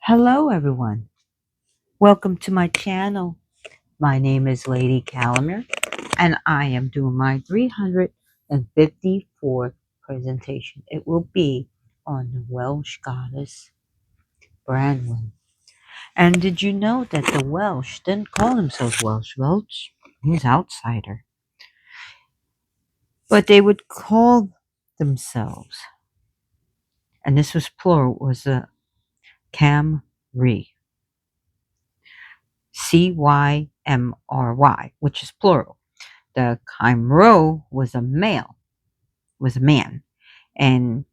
Hello, everyone. Welcome to my channel. My name is Lady Calamere, and I am doing my 354th presentation. It will be on the Welsh Goddess, Branwen. And did you know that the Welsh didn't call themselves Welsh? Welsh means outsider. But they would call themselves, and this was plural, was a Cymry. Cymry, which is plural. The Cymro was a man, and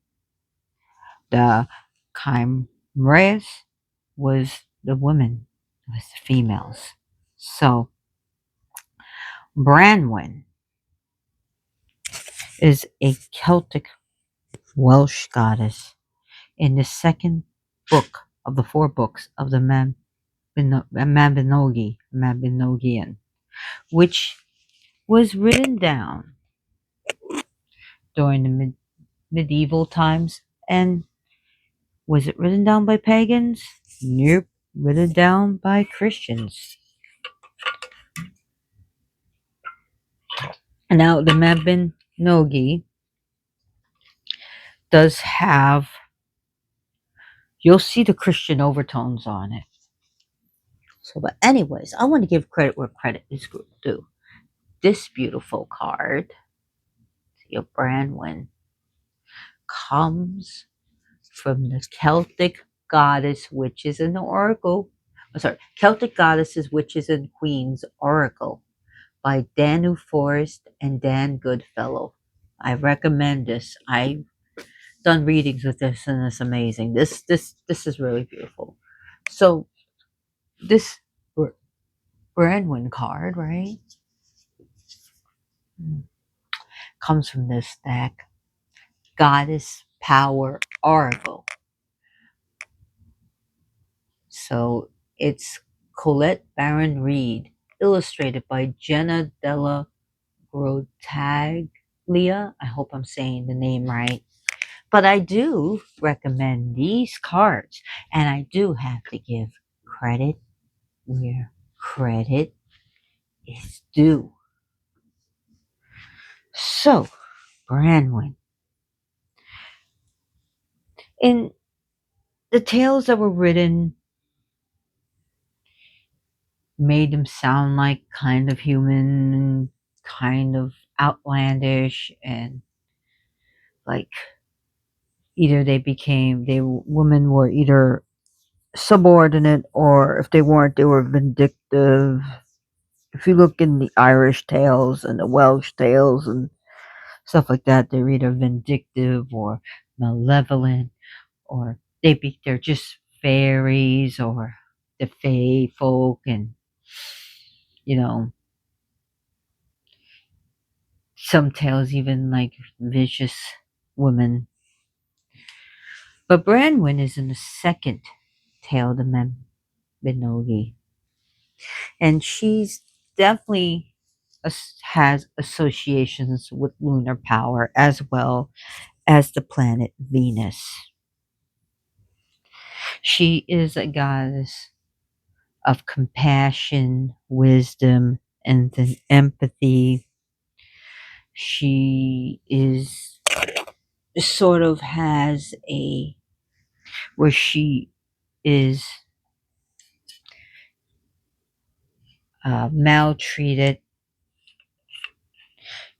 the Cymres was the woman, was the females. So Branwen is a Celtic Welsh goddess in the second book of the four books of the Mabinogion, which was written down during the medieval times. And was it written down by pagans? Nope. Written down by Christians. Now, the Mabinogi does have, you'll see the Christian overtones on it. So, but anyways, I want to give credit where credit is due. This beautiful card, your Branwen, comes from the Celtic goddess, witches, and the oracle. Celtic goddesses, witches, and queens oracle by Danu Forrest and Dan Goodfellow. I recommend this. I've done readings with this, and it's amazing. This is really beautiful. So this Branwen card, right, comes from this deck, Goddess Power Oracle. So it's Colette Baron Reed, illustrated by Jenna Della Grotaglia. I hope I'm saying the name right. But I do recommend these cards, and I do have to give credit where credit is due. So, Branwen. In the tales that were written, made them sound like kind of human and kind of outlandish, and like either women were either subordinate, or if they weren't, they were vindictive. If you look in the Irish tales and the Welsh tales and stuff like that, they're either vindictive or malevolent, or they're just fairies or the fae folk, and you know, some tales even like vicious women. But Branwen is in the second tale of the Mabinogi, and she's definitely has associations with lunar power as well as the planet Venus. She is a goddess of compassion, wisdom, and then empathy. She is sort of has a where she is maltreated.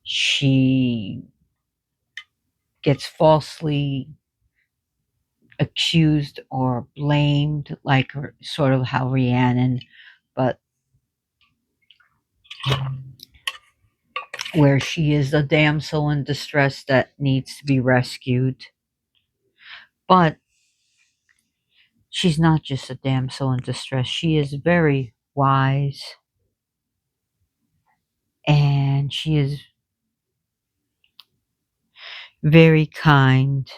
She gets falsely accused or blamed, like sort of how Rhiannon, but where she is a damsel in distress that needs to be rescued. But she's not just a damsel in distress, she is very wise, and she is very kind,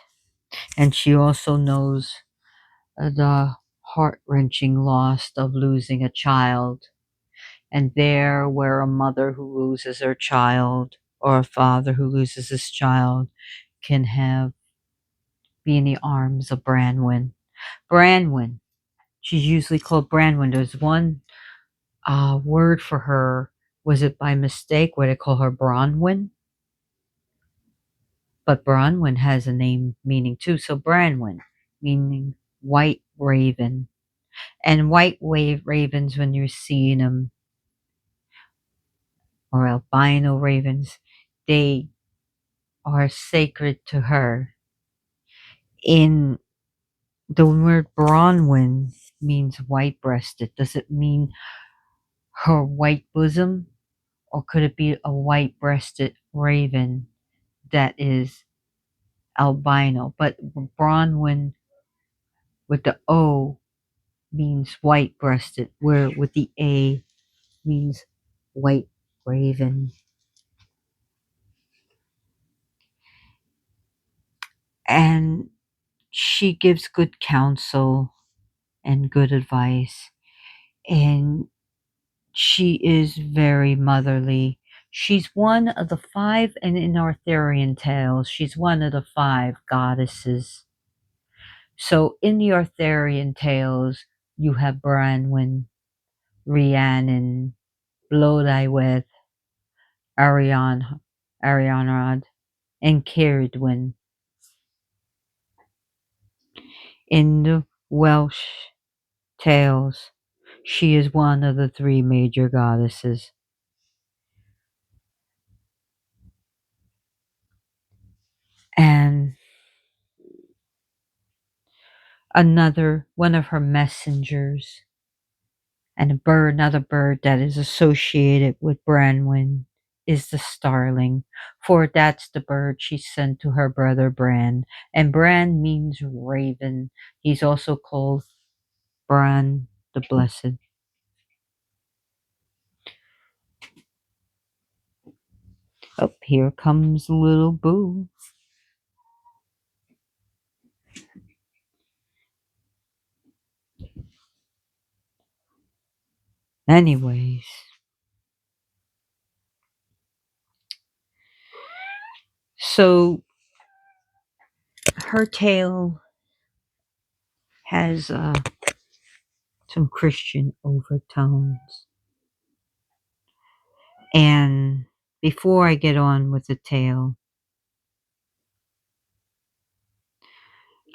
and she also knows the heart-wrenching loss of losing a child. And there, where a mother who loses her child or a father who loses his child can be in the arms of Branwen. Branwen She's usually called Branwen. There's one word for her. Was it by mistake where they call her Bronwyn? But Bronwyn has a name meaning too. So Branwen, meaning white raven. And white wave ravens, when you're seeing them, or albino ravens, they are sacred to her. In the word Bronwyn means white breasted. Does it mean her white bosom? Or could it be a white breasted raven that is albino? But Bronwyn with the O means white breasted, where with the A means white raven. And she gives good counsel and good advice. And she is very motherly. She's one of the five, and in Arthurian tales, she's one of the five goddesses. So in the Arthurian tales, you have Branwen, Rhiannon, Blodeuwedd, Arianrhod, and Ceridwen. In the Welsh tales, she is one of the three major goddesses. And another one of her messengers, and another bird that is associated with Branwen, is the starling, for that's the bird she sent to her brother Bran. And Bran means raven. He's also called Bran the Blessed. Oh, here comes little Boo. Anyways, so her tale has some Christian overtones. And before I get on with the tale,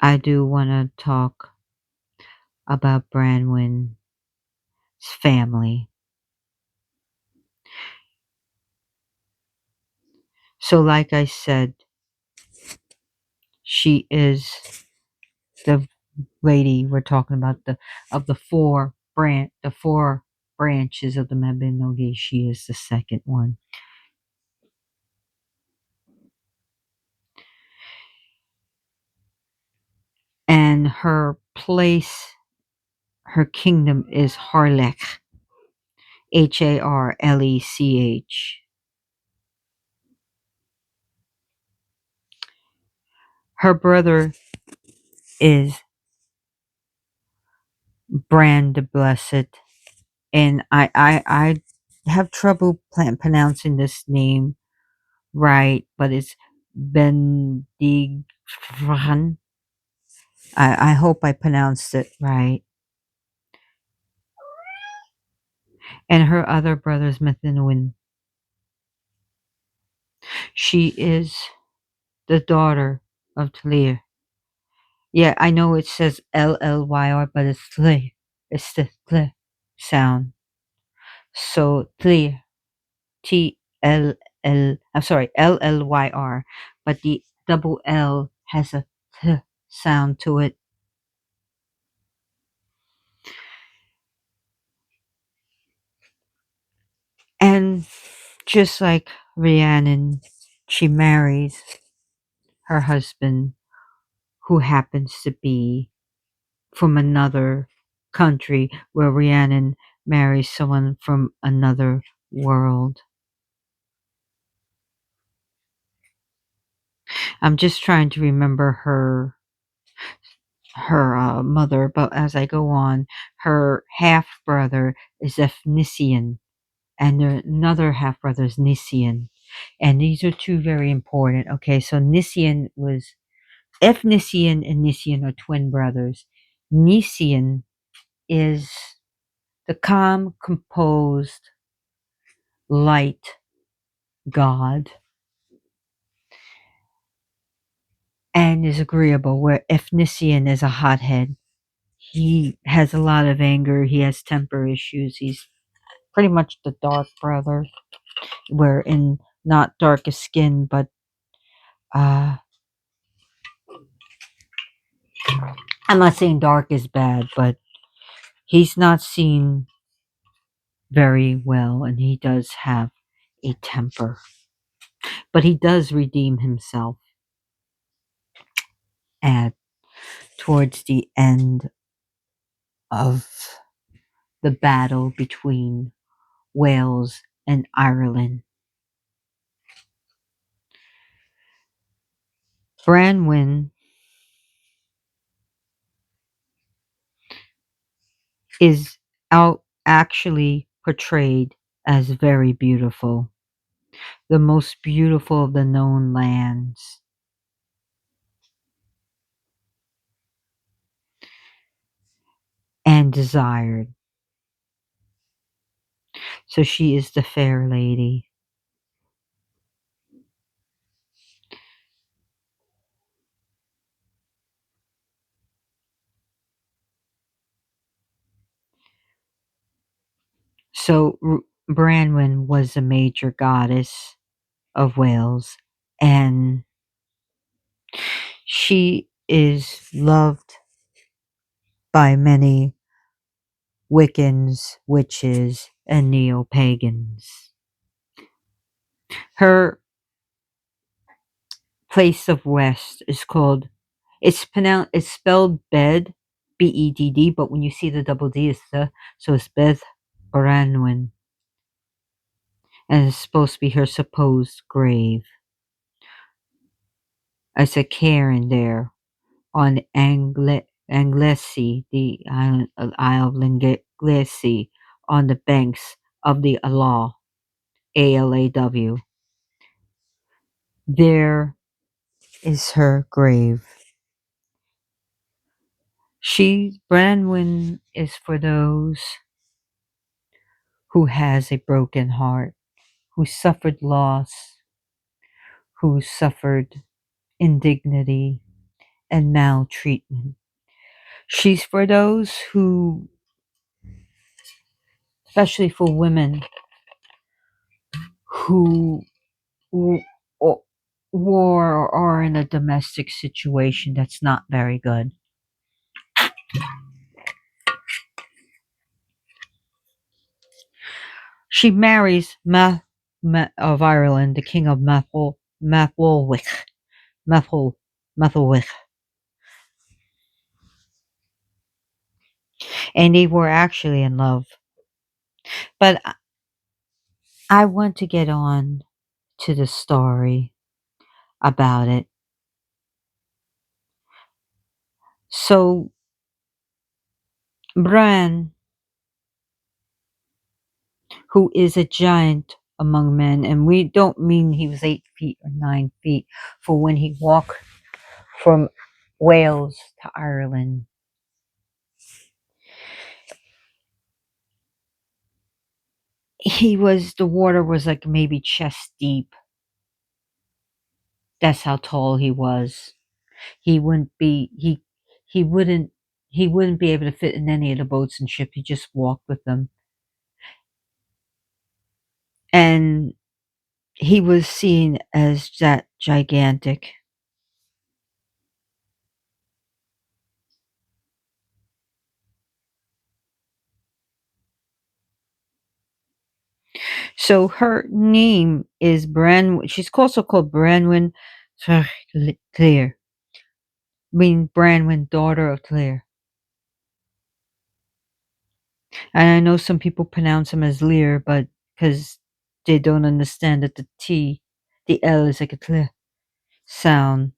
I do want to talk about Branwen's family. So, like I said, she is the lady we're talking about, the of the four branches of the Mabinogi. She is the second one. And her kingdom is Harlech, Harlech. Her brother is Bran the Blessed, and I have trouble pronouncing this name right, but it's Bendigran. I hope I pronounced it right. And her other brother is Methinwin. She is the daughter of Tlir. Yeah, I know it says Llyr, but it's Tlir. It's the Tlir sound. So Tlir, I'm sorry, Llyr, but the double L has a T sound to it. And just like Rhiannon, she marries her husband, who happens to be from another country, where Rhiannon marries someone from another world. I'm just trying to remember her mother, but as I go on, her half brother is Efnisian, and another half brother is Nisian, and these are two very important. Okay, so Efnisian and Nisian are twin brothers. Nisian is the calm, composed, light god and is agreeable, where Efnisien is a hothead. He has a lot of anger, he has temper issues, he's pretty much the dark brother, where in not darkest skin, but uh I'm not saying dark is bad, but he's not seen very well and he does have a temper. But he does redeem himself at towards the end of the battle between Wales and Ireland. Branwen is out actually portrayed as very beautiful, the most beautiful of the known lands, and desired. So she is the fair lady. So Branwen was a major goddess of Wales, and she is loved by many Wiccans, witches, and neo pagans. Her place of rest is called, it's spelled Bed, Bedd, but when you see the double D, it's the, so it's Beth Branwen, and it's supposed to be her supposed grave. It's a cairn there on Anglesey, the island, Isle of Anglesey, on the banks of the Alaw, Alaw. There is her grave. Branwen is for those who has a broken heart, who suffered loss, who suffered indignity and maltreatment. She's for those who, especially for women who w- o- war or are in a domestic situation that's not very good. She marries of Ireland, the king of Methel, Methelwich, and they were actually in love. But I want to get on to the story about it. So Bran, who is a giant among men, and we don't mean he was 8 feet or 9 feet, for when he walked from Wales to Ireland, the water was like maybe chest deep. That's how tall he was. He wouldn't be he wouldn't he wouldn't be able to fit in any of the boats and ship. He just walked with them. And he was seen as that gigantic. So her name is She's also called Branwen Clare, meaning Branwen, daughter of Clare. And I know some people pronounce him as Lear, but because they don't understand that the L is like a Tle sound.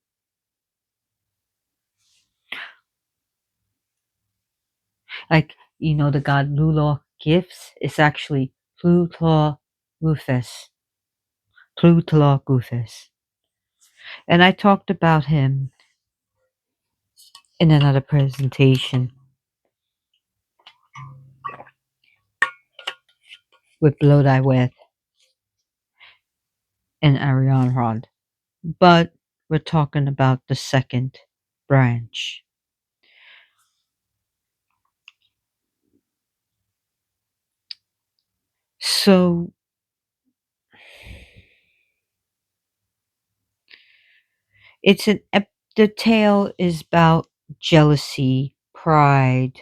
Like, the god Lula gifts, it's actually Plutla Rufus. Plutla Rufus. And I talked about him in another presentation. with Lodi with and Arianrod. But we're talking about the second branch. So the tale is about jealousy, pride,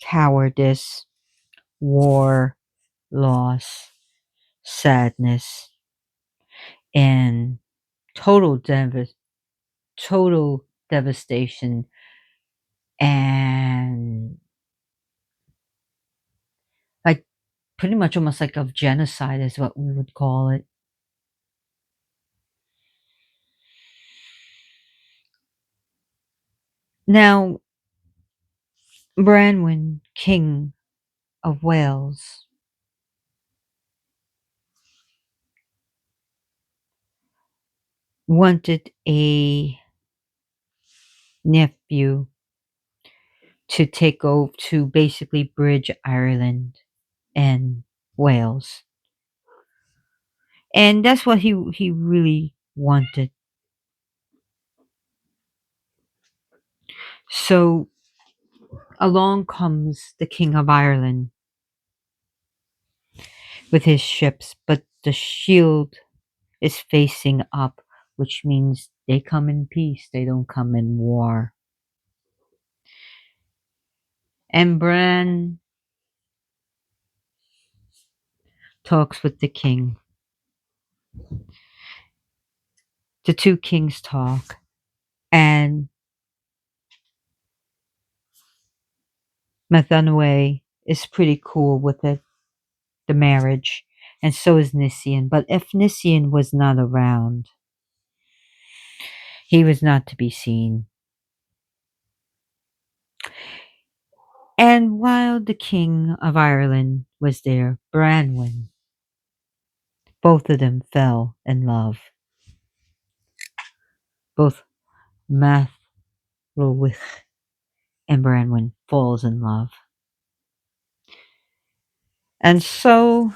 cowardice, war, loss, sadness, and total total devastation, and like pretty much almost like of genocide is what we would call it. Now, Branwen, King of Wales, wanted a nephew to take over to basically bridge Ireland and Wales. And that's what he really wanted. So along comes the King of Ireland with his ships, but the shield is facing up, which means they come in peace, they don't come in war. And Bran talks with the king. The two kings talk, and Methanue is pretty cool with it, the marriage, and so is Nisian. But if Nisian was not around, he was not to be seen. And while the King of Ireland was there, Branwen, both of them fell in love. Both Matholwich and Branwen falls in love. And so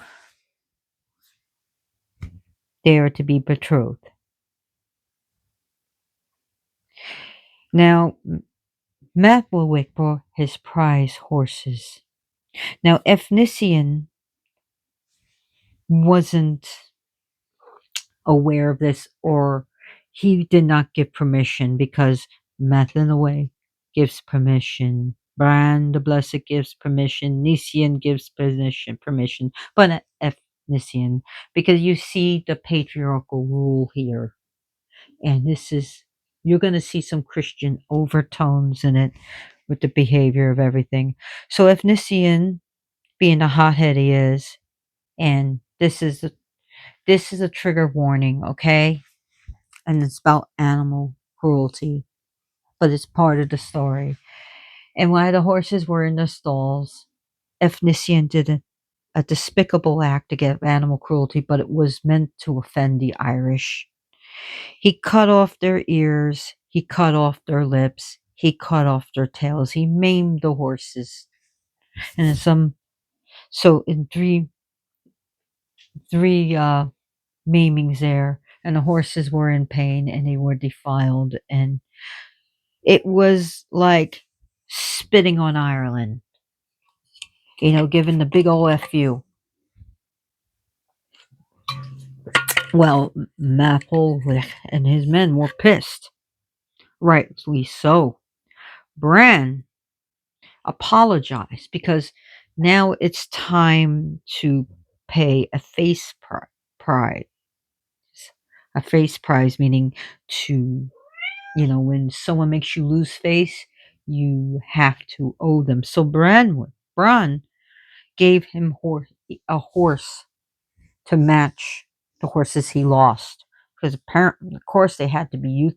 they are to be betrothed. Now, Matholwich brought his prize horses. Now, if Nisian wasn't aware of this, or he did not give permission, because Matholwich gives permission, Bran the Blessed gives permission, Nisian gives permission, but not if Nisian, because you see the patriarchal rule here, and this is, you're going to see some Christian overtones in it with the behavior of everything. So if Nisian, being the hothead he is, and this is a trigger warning, okay? And it's about animal cruelty, but it's part of the story. And while the horses were in the stalls, Efnisian did a despicable act against animal cruelty, but it was meant to offend the Irish. He cut off their ears, he cut off their lips, he cut off their tails, he maimed the horses. And in in three maimings there, and the horses were in pain and they were defiled, and it was like spitting on Ireland, giving the big ol' FU. Well, Maple and his men were pissed. Rightly so. Bran apologized because now it's time to pay a prize. A face prize, meaning to, when someone makes you lose face, you have to owe them. So Bran gave him a horse to match the horses he lost, because apparently, of course, they had to be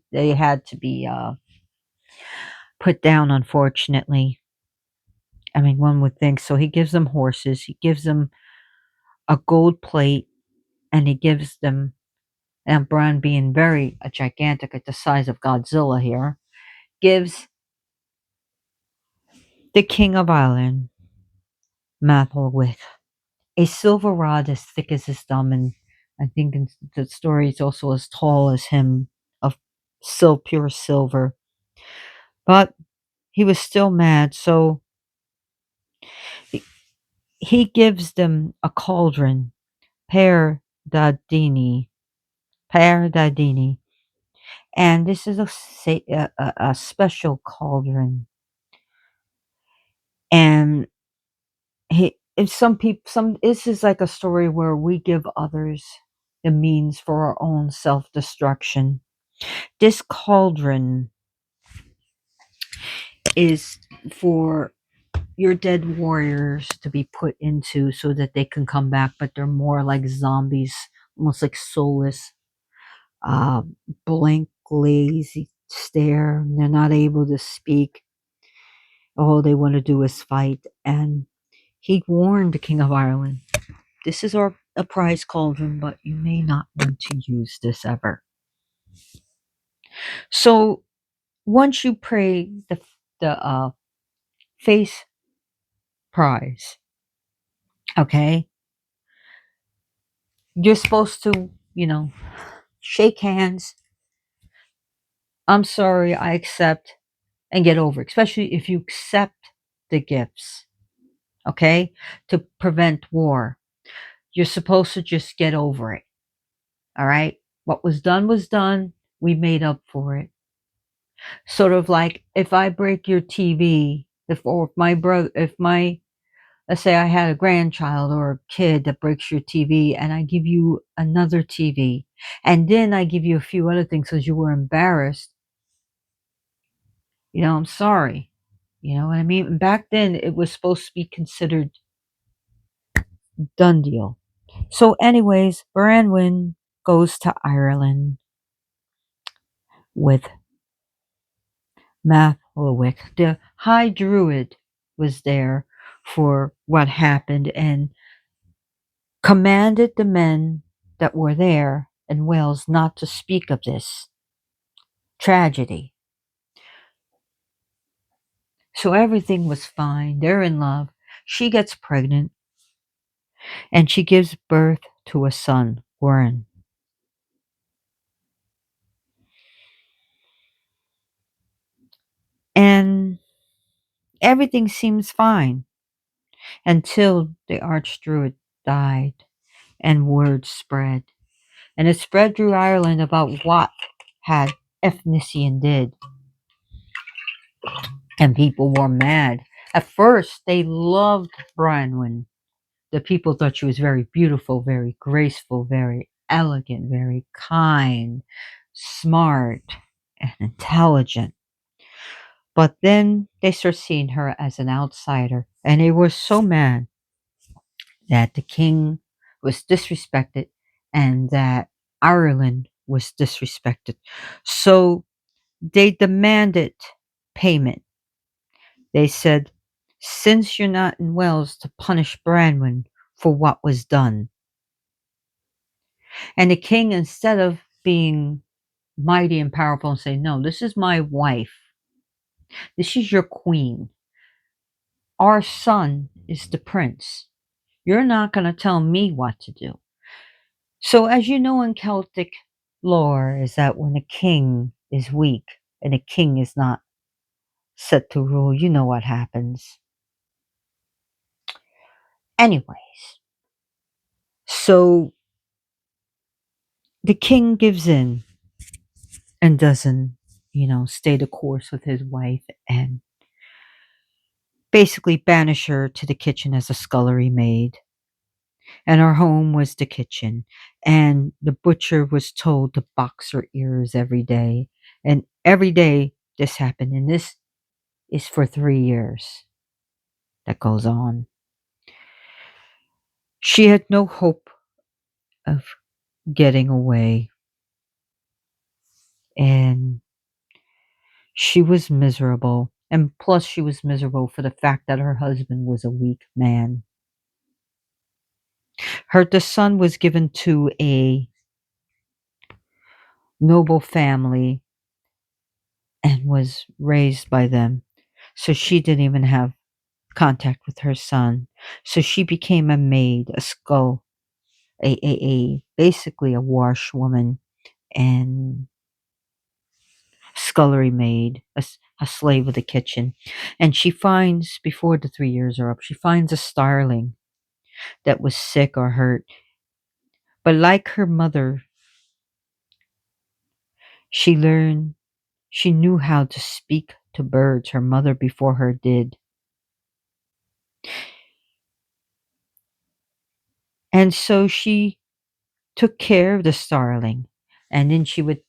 put down. Unfortunately, I mean, one would think so. He gives them horses. He gives them a gold plate, and he gives them. And Bran, being very gigantic, at the size of Godzilla here, gives the King of Ireland, Matholwich, a silver rod as thick as his thumb, and I think in the story it's also as tall as him, of pure silver. But he was still mad, so he he gives them a cauldron, per dadini, per dadini, and this is a special cauldron. And he, if some people, some this is like a story where we give others the means for our own self destruction. This cauldron is for your dead warriors to be put into so that they can come back, but they're more like zombies, almost like soulless, uh, blank, lazy stare. They're not able to speak. All they want to do is fight. And he warned the King of Ireland, this is a prize cauldron, but you may not want to use this ever. So once you pray the face prize, okay, you're supposed to, shake hands. I'm sorry, I accept, and get over it, especially if you accept the gifts, okay, to prevent war. You're supposed to just get over it, all right? What was done was done. We made up for it. Sort of like if I break your TV, if my brother, if my, let's say I had a grandchild or a kid that breaks your TV and I give you another TV and then I give you a few other things because you were embarrassed, I'm sorry. You know what I mean? Back then it was supposed to be considered done deal. So anyways, Branwen goes to Ireland with Mathlowick. The High Druid was there for what happened and commanded the men that were there in Wales not to speak of this tragedy. So everything was fine. They're in love. She gets pregnant and she gives birth to a son, Warren. And everything seems fine until the Archdruid died and word spread. And it spread through Ireland about what had Efnisien did. And people were mad. At first, they loved Branwen. The people thought she was very beautiful, very graceful, very elegant, very kind, smart, and intelligent. But then they start seeing her as an outsider, and they were so mad that the king was disrespected and that Ireland was disrespected. So they demanded payment. They said, since you're not in Wales to punish Branwen for what was done. And the king, instead of being mighty and powerful and say, no, this is my wife. This is your queen. Our son is the prince. You're not going to tell me what to do. So, as you know in Celtic lore, is that when a king is weak and a king is not set to rule, you know what happens. Anyways, so the king gives in and doesn't, stay the course with his wife and basically banish her to the kitchen as a scullery maid. And our home was the kitchen. And the butcher was told to box her ears every day. And every day this happened. And this is for 3 years that goes on. She had no hope of getting away. And she was miserable. And plus, she was miserable for the fact that her husband was a weak man. The son was given to a noble family and was raised by them. So she didn't even have contact with her son. So she became a maid, a scull, a basically a washwoman and scullery maid, a slave of the kitchen. And she finds, before the 3 years are up, she finds a starling that was sick or hurt. But like her mother, she learned, she knew how to speak to birds. Her mother before her did. And so she took care of the starling, and then she would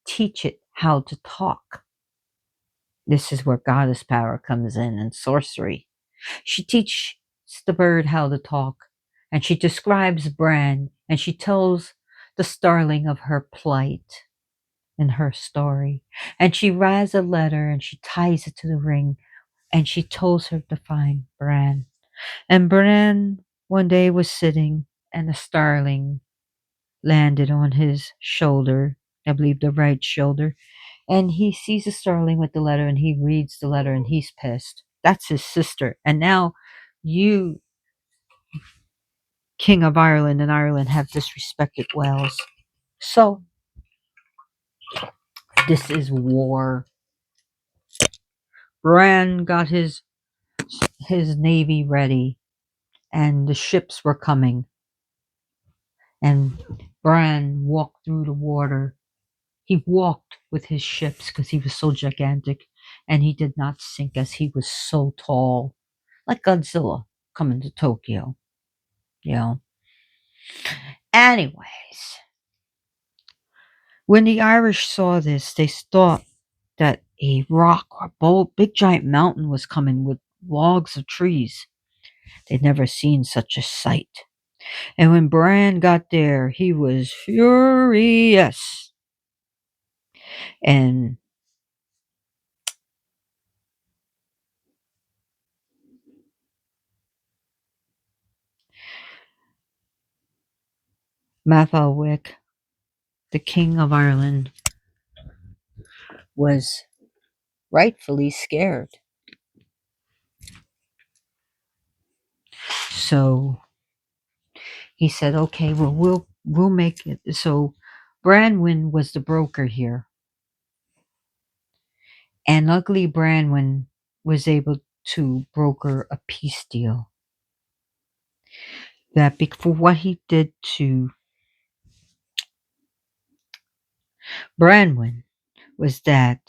teach it how to talk. This is where goddess power comes in and sorcery. She teaches the bird how to talk, and she describes Bran, and she tells the starling of her plight and her story. And she writes a letter and she ties it to the ring, and she tells her to find Bran. And Bran one day was sitting, and a starling landed on his shoulder, I believe the right shoulder, and he sees the starling with the letter and he reads the letter and he's pissed. That's his sister. And now you, King of Ireland and Ireland, have disrespected Wales. So this is war. Bran got his navy ready and the ships were coming. And Bran walked through the water. He walked with his ships because he was so gigantic, and he did not sink as he was so tall, like Godzilla coming to Tokyo. You know. Anyways, when the Irish saw this, they thought that a rock or bold, big giant mountain was coming with logs of trees. They'd never seen such a sight. And when Bran got there, he was furious. And Mathalwick, the King of Ireland, was rightfully scared. So he said, "Okay, well, we'll make it." So Branwen was the broker here, and luckily Branwen was able to broker a peace deal. That for what he did to Branwen was that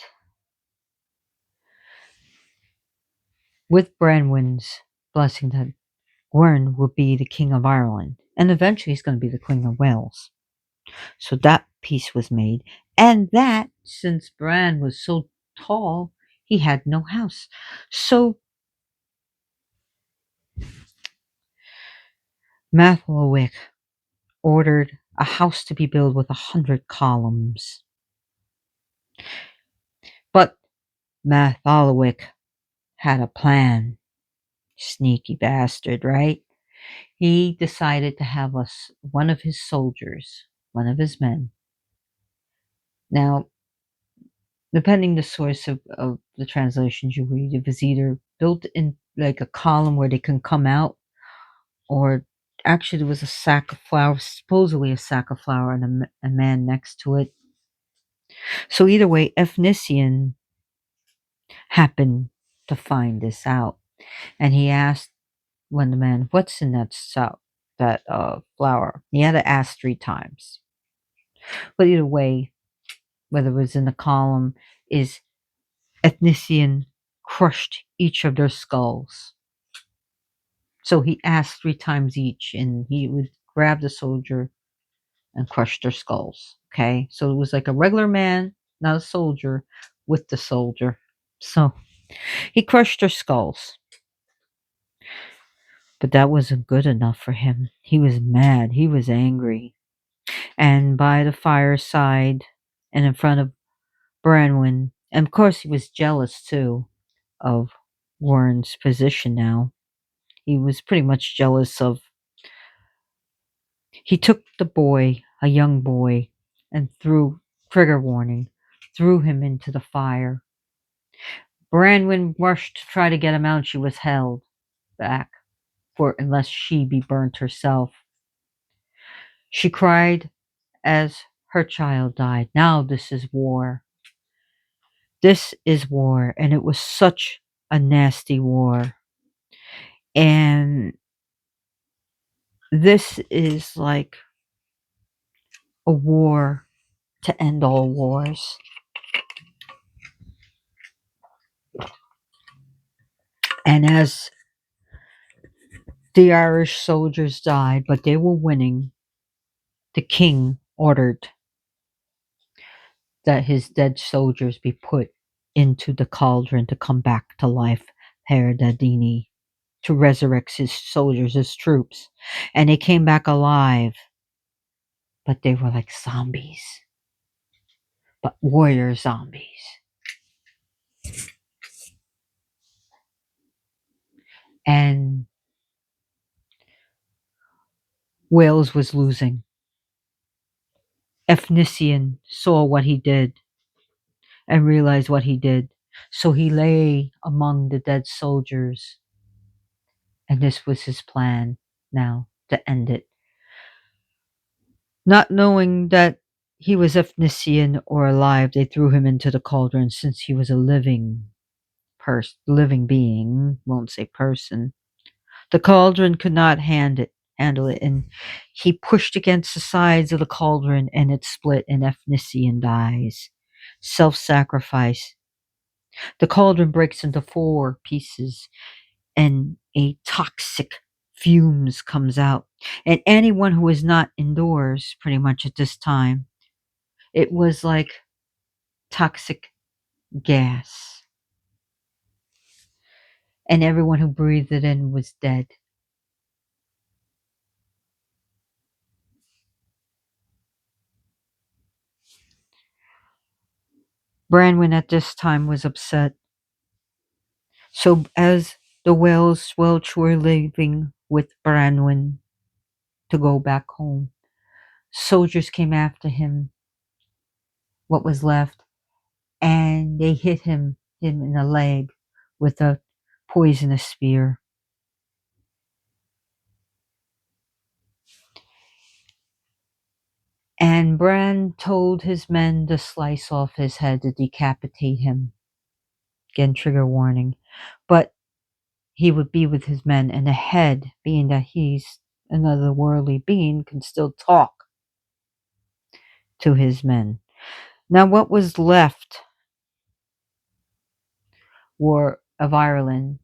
with Branwen's blessing, that Gwern will be the King of Ireland, and eventually he's going to be the Queen of Wales. So that peace was made, and that since Bran was so tall, he had no house. So Mathalwick ordered a house to be built with 100 columns. But Mathalwick had a plan. Sneaky bastard, right? He decided to have one of his soldiers, one of his men. Now, depending the source of the translations you read, it was either built in like a column where they can come out, or actually there was a sack of flour, supposedly a sack of flour, and a man next to it. So either way, Efnisian happened to find this out, and he asked one of the men, "What's in that flour?" He had to ask 3 times. But either way, whether it was in the column, is Ethnician crushed each of their skulls. So he asked 3 times each, and he would grab the soldier and crush their skulls. Okay, so it was like a regular man, not a soldier, with the soldier. So he crushed their skulls. But that wasn't good enough for him. He was mad. He was angry. And by the fireside and in front of Branwen, and of course he was jealous too of Warren's position now. He was pretty much jealous of. He took the boy, a young boy, and trigger warning, threw him into the fire. Branwen rushed to try to get him out. She was held. back, for unless she be burnt herself. She cried as her child died. Now this is war. This is war, and it was such a nasty war. And this is like a war to end all wars. And as the Irish soldiers died, but they were winning, the king ordered that his dead soldiers be put into the cauldron to come back to life, Paradadini, to resurrect his soldiers, his troops. And they came back alive, but they were like zombies, but warrior zombies. And Wales was losing. Efnisian saw what he did and realized what he did. So he lay among the dead soldiers, and this was his plan now to end it. Not knowing that he was Efnisian or alive, they threw him into the cauldron since he was a living being, won't say person. The cauldron could not handle it, and he pushed against the sides of the cauldron, and it split, and Efnisian dies. Self-sacrifice. The cauldron breaks into 4 pieces, and a toxic fumes comes out. And anyone who was not indoors, pretty much at this time, it was like toxic gas. And everyone who breathed it in was dead. Branwen at this time was upset. So as the Welch were leaving with Branwen to go back home, soldiers came after him, what was left, and they hit him in the leg with a poisonous spear. And Bran told his men to slice off his head to decapitate him. Again, trigger warning. But he would be with his men, and the head, being that he's another worldly being, can still talk to his men. Now, what was left of Ireland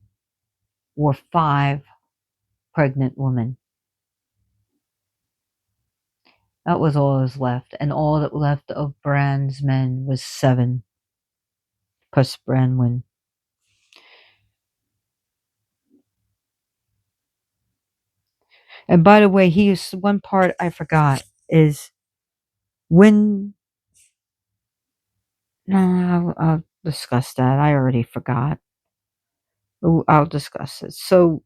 were 5 pregnant women. That was all that was left, and all that left of Bran's men was 7, plus Branwen. And by the way, one part I forgot is when. No, I'll discuss that. I already forgot. I'll discuss it. So,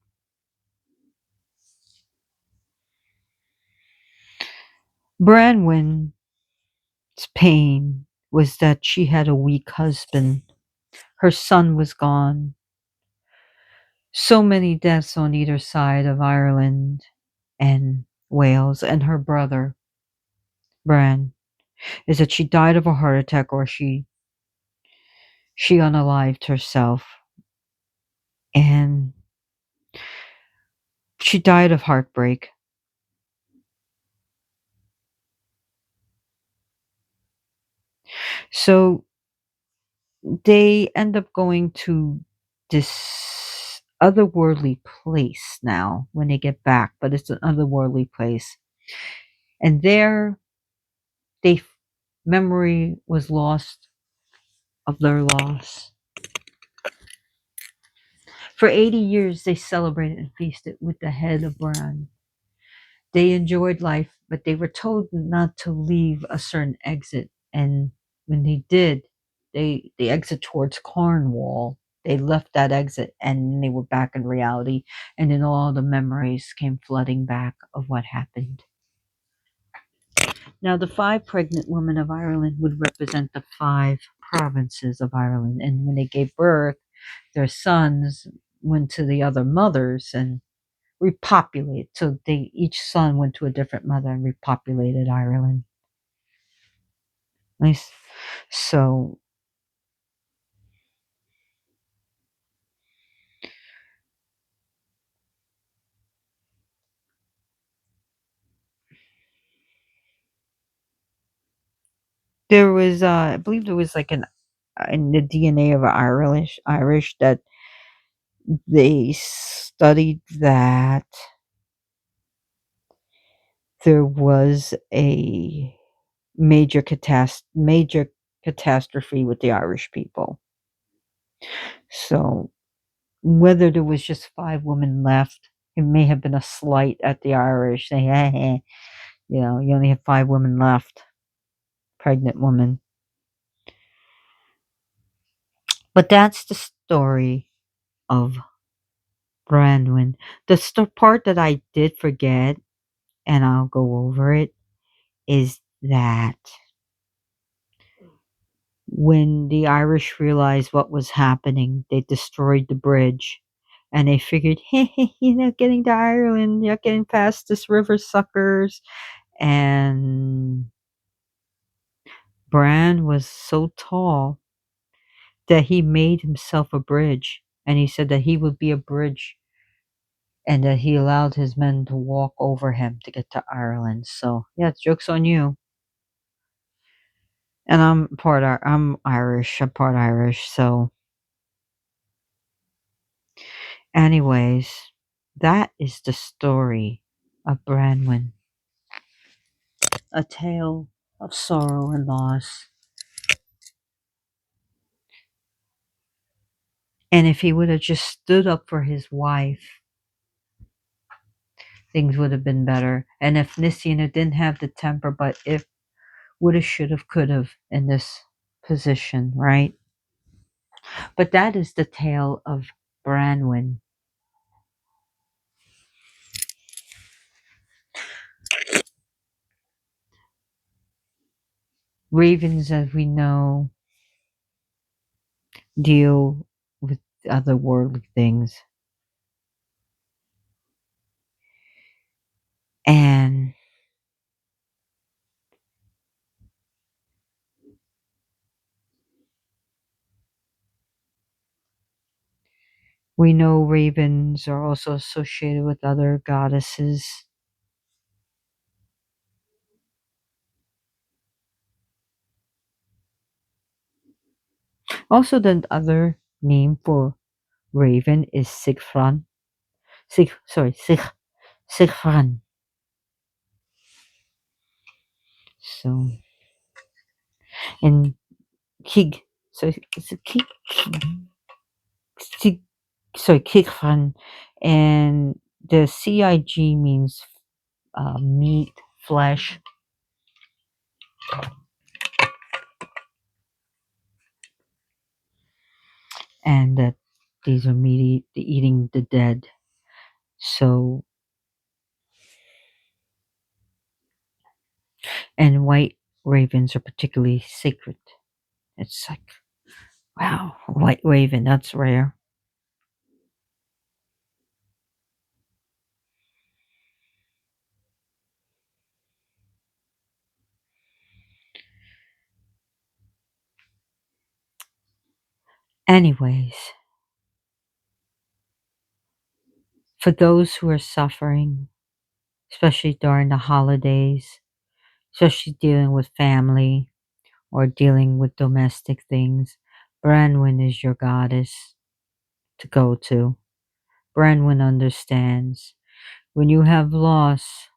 Branwen's pain was that she had a weak husband. Her son was gone. So many deaths on either side of Ireland and Wales, and her brother, Bran, is that she died of a heart attack, or she unalived herself, and she died of heartbreak. So they end up going to this otherworldly place now when they get back, but it's an otherworldly place. And there, they memory was lost of their loss. For 80 years, they celebrated and feasted with the head of Bran. They enjoyed life, but they were told not to leave a certain exit. And when they did, the exit towards Cornwall, they left that exit and they were back in reality. And then all the memories came flooding back of what happened. Now, the 5 pregnant women of Ireland would represent the 5 provinces of Ireland. And when they gave birth, their sons went to the other mothers and repopulated. So they each son went to a different mother and repopulated Ireland. Nice. So there was, I believe there was like an in the DNA of Irish that they studied that there was a major catastrophe with the Irish people. So whether there was just 5 women left, it may have been a slight at the Irish, saying, you know, you only have 5 women left, pregnant women. But that's the story of Branwen. The part that I did forget, and I'll go over it, is that when the Irish realized what was happening, they destroyed the bridge. And they figured, hey, you're not getting to Ireland, you're not getting past this river, suckers. And Bran was so tall that he made himself a bridge. And he said that he would be a bridge and that he allowed his men to walk over him to get to Ireland. So, yeah, joke's on you. And I'm Irish, I'm part Irish, so anyways, that is the story of Branwen, a tale of sorrow and loss. And if he would have just stood up for his wife, things would have been better. And if Nisina didn't have the temper, but if woulda, should have, could have in this position, right? But that is the tale of Branwen. Ravens, as we know, deal with otherworldly things. And we know ravens are also associated with other goddesses. Also, the other name for raven is Sigfran. Sigfran. So, and Kig. So it's a Kig. Sig, sorry, Kigfran. And the CIG means meat, flesh. And that these are eating the dead. So, and white ravens are particularly sacred. It's like, wow, a white raven, that's rare. Anyways, for those who are suffering, especially during the holidays, especially dealing with family or dealing with domestic things, Branwen is your goddess to go to. Branwen understands. When you have loss,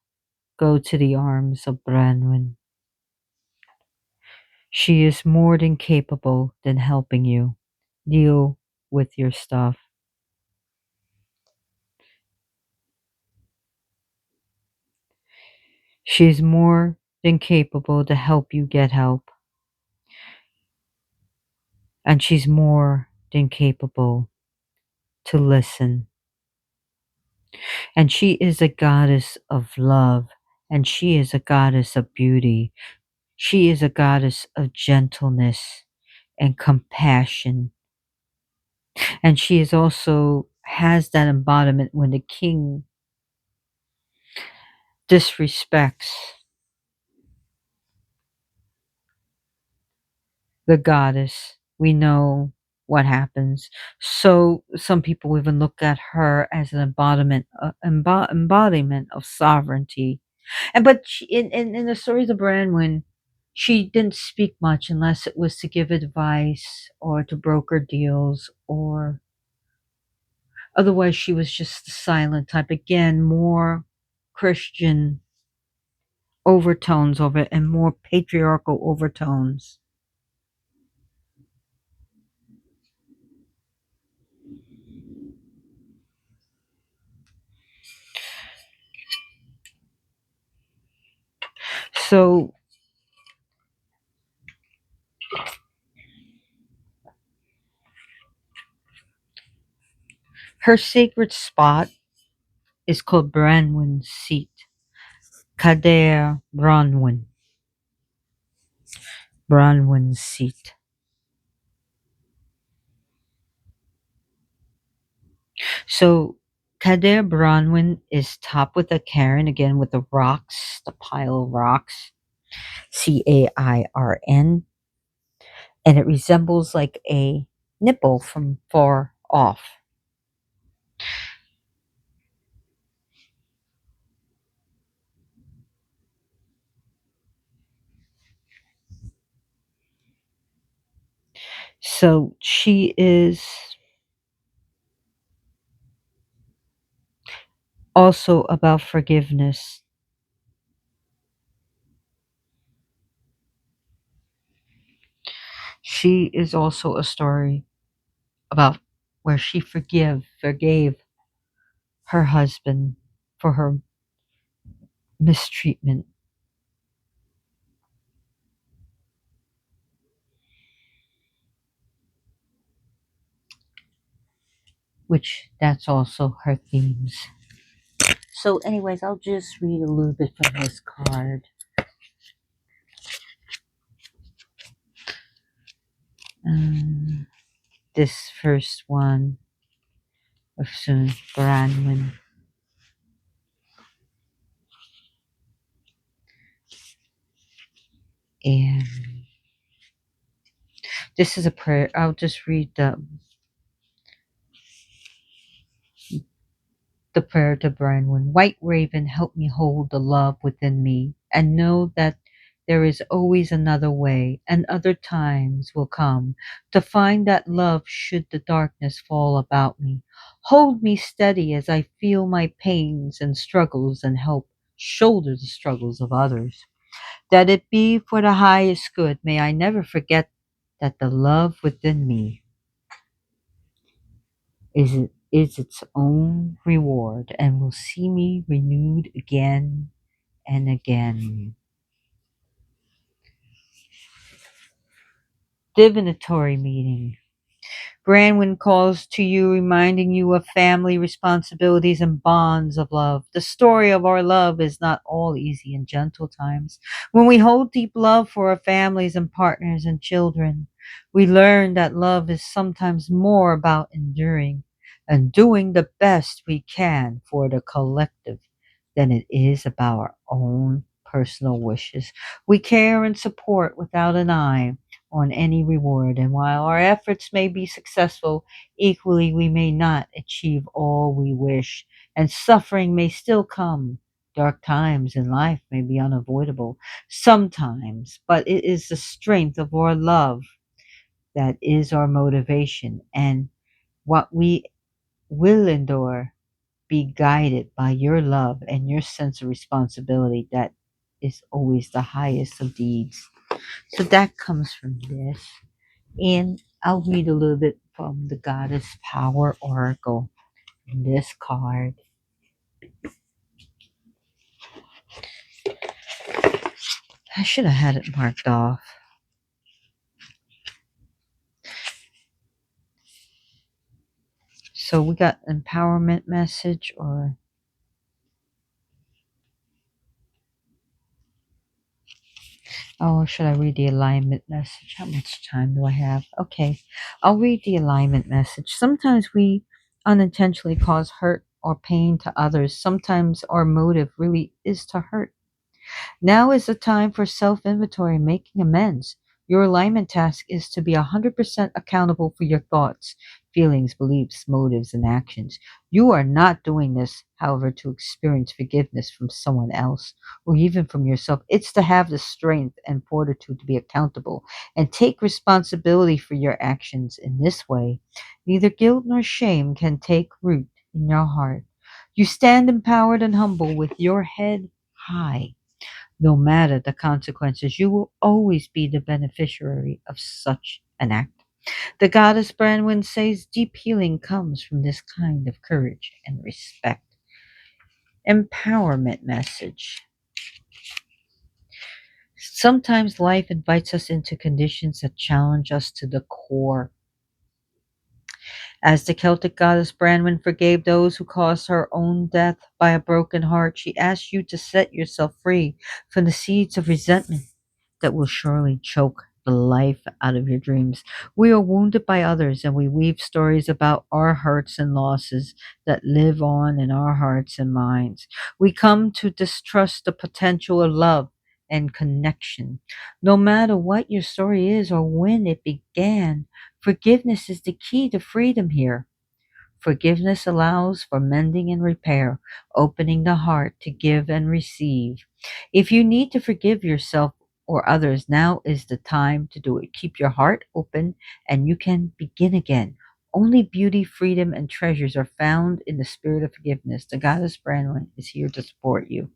go to the arms of Branwen. She is more than capable than helping you deal with your stuff. She's more than capable to help you get help. And she's more than capable to listen. And she is a goddess of love. And she is a goddess of beauty. She is a goddess of gentleness and compassion. And she is also has that embodiment when the king disrespects the goddess. We know what happens. So some people even look at her as an embodiment of sovereignty. And but in the stories of Branwen, she didn't speak much unless it was to give advice or to broker deals, or otherwise she was just the silent type. Again, more Christian overtones of it and more patriarchal overtones. So her sacred spot is called Branwen's seat. Kader Branwen. Branwen's seat. So Kader Branwen is topped with a cairn, again with the rocks, the pile of rocks, Cairn, and it resembles like a nipple from far off. So she is also about forgiveness. She is also a story about where she forgave her husband for her mistreatment, which that's also her themes. So, anyways, I'll just read a little bit from this card. Um, this first one of soon Branwen. And this is a prayer. I'll just read the prayer to Branwen. White raven, help me hold the love within me and know that there is always another way, and other times will come to find that love should the darkness fall about me. Hold me steady as I feel my pains and struggles and help shoulder the struggles of others. That it be for the highest good, may I never forget that the love within me is its own reward and will see me renewed again and again. Divinatory meeting. Branwen calls to you, reminding you of family responsibilities and bonds of love. The story of our love is not all easy and gentle times. When we hold deep love for our families and partners and children, we learn that love is sometimes more about enduring and doing the best we can for the collective than it is about our own personal wishes. We care and support without an eye on any reward, and while our efforts may be successful, equally we may not achieve all we wish, and suffering may still come. Dark times in life may be unavoidable sometimes, but it is the strength of our love that is our motivation, and what we will endure be guided by your love and your sense of responsibility that is always the highest of deeds. So that comes from this. And I'll read a little bit from the Goddess Power Oracle in this card. I should have had it marked off. So we got empowerment message, or should I read the alignment message? How much time do I have? Okay, I'll read the alignment message. Sometimes we unintentionally cause hurt or pain to others. Sometimes our motive really is to hurt. Now is the time for self inventory and making amends. Your alignment task is to be 100% accountable for your thoughts, feelings, beliefs, motives, and actions. You are not doing this, however, to experience forgiveness from someone else or even from yourself. It's to have the strength and fortitude to be accountable and take responsibility for your actions. In this way, neither guilt nor shame can take root in your heart. You stand empowered and humble with your head high. No matter the consequences, you will always be the beneficiary of such an act. The goddess Branwen says deep healing comes from this kind of courage and respect. Empowerment message. Sometimes life invites us into conditions that challenge us to the core. As the Celtic goddess Branwen forgave those who caused her own death by a broken heart, she asks you to set yourself free from the seeds of resentment that will surely choke the life out of your dreams. We are wounded by others and we weave stories about our hurts and losses that live on in our hearts and minds. We come to distrust the potential of love and connection. No matter what your story is or when it began, forgiveness is the key to freedom here. Forgiveness allows for mending and repair, opening the heart to give and receive. If you need to forgive yourself or others, now is the time to do it. Keep your heart open and you can begin again. Only beauty, freedom, and treasures are found in the spirit of forgiveness. The goddess Branwen is here to support you.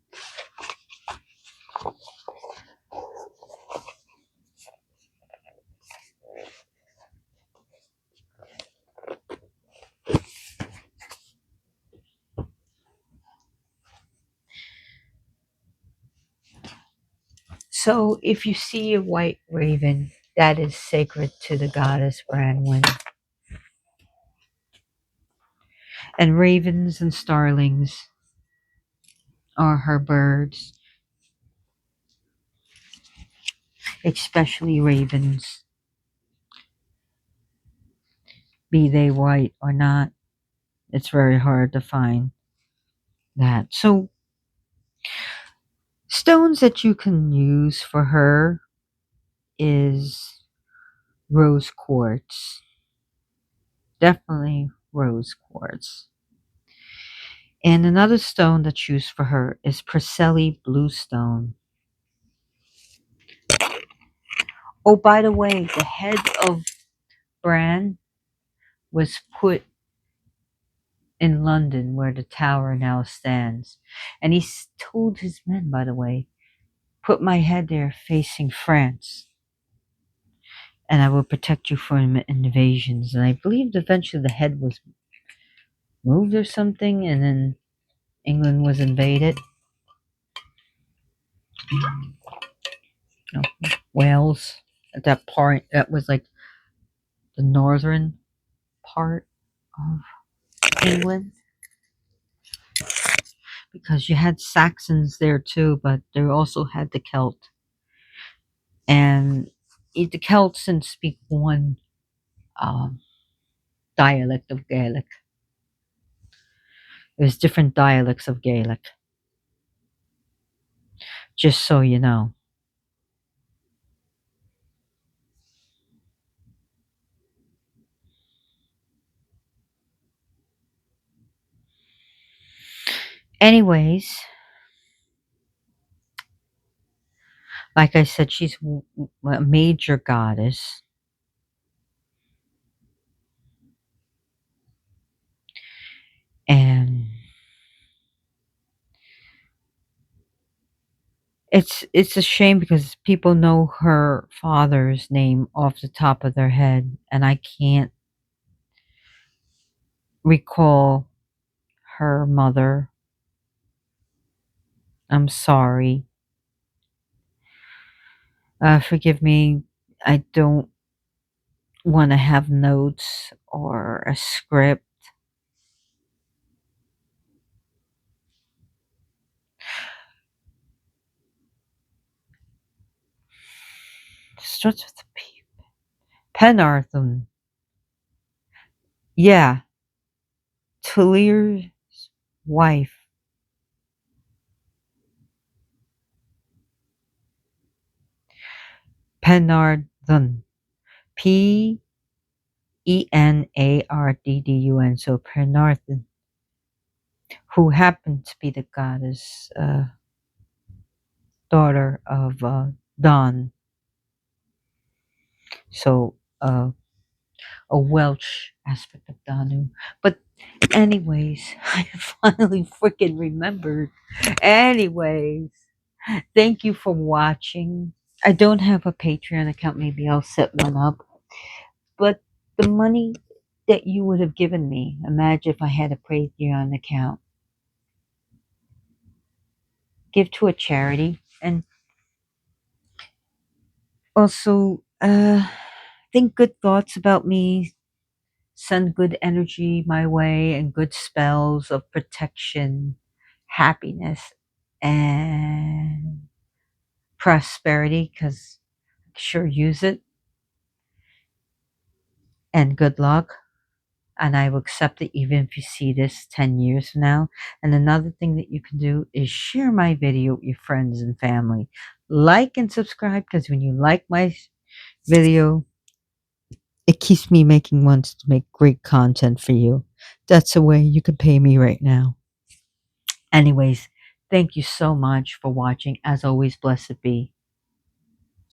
So, if you see a white raven, that is sacred to the goddess Branwen. And ravens and starlings are her birds, especially ravens, be they white or not. It's very hard to find that. So, stones that you can use for her is rose quartz. Definitely rose quartz. And another stone that's used for her is Preseli bluestone. Oh, by the way, the head of Bran was put in London where the tower now stands. And he told his men, by the way, put my head there facing France, and I will protect you from invasions. And I believe eventually the head was moved or something, and then England was invaded. You know, Wales at that part, that was like the northern part of England, because you had Saxons there too, but they also had the Celt. And the Celts didn't speak one um, dialect of Gaelic. There's different dialects of Gaelic, just so you know. Anyways, like I said, she's a major goddess, and it's a shame because people know her father's name off the top of their head, and I can't recall her mother. I'm sorry. Forgive me. I don't want to have notes or a script. Starts with a P. Penarthun. Yeah, Talir's wife, Penardun, Penarddun, so Penardun, who happened to be the goddess daughter of Don, so a Welch aspect of Danu. But anyways, I finally freaking remembered. Anyways, thank you for watching. I don't have a Patreon account. Maybe I'll set one up. But the money that you would have given me, imagine if I had a Patreon account, give to a charity. And also, think good thoughts about me, send good energy my way, and good spells of protection, happiness, and prosperity, because I sure use it, and good luck. And I will accept it even if you see this 10 years from now. And another thing that you can do is share my video with your friends and family. Like and subscribe, because when you like my video, it keeps me making ones to make great content for you. That's a way you can pay me right now. Anyways, thank you so much for watching. As always, blessed be.